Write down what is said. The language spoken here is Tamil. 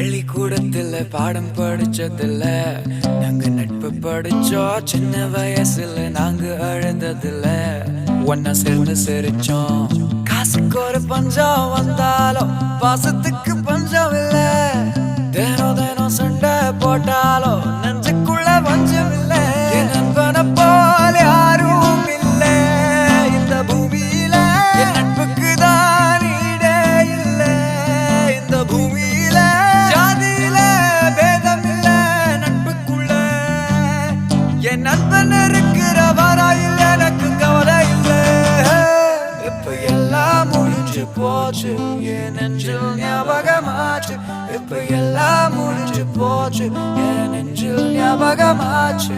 பள்ளிக்கூடத்துல பாடம் படிச்சதில்ல, நாங்க நட்பு படிச்சோம். சின்ன வயசுல நாங்க அழுததில்ல, ஒன்னா சேர்ந்து சிரிச்சோம். காசுக்கு ஒரு பஞ்சம் வந்தாலும் பாசத்துக்கு பஞ்சம் இல்ல. தினம் தினம் சண்டை போட்டாலும் நெஞ்சுக்குள்ள பஞ்சம் இல்ல. என் நண்பனை போல யாரும் இல்ல இந்த பூமியில. என் நட்புக்கு தான் ஈடே இல்ல இந்த பூமியில. ஜாதியில பேதம் இல்ல நட்புக்குள்ள. என் நண்பன் இருக்கிற வரையில் எனக்கு கவலை இல்ல. இப்ப எல்லாம் முடிஞ்சு போச்சு, என் நெஞ்சில் ஞாபகமாச்சு. இப்ப எல்லாம் முடிஞ்சு போச்சு, என் நெஞ்சில் ஞாபகமாச்சு.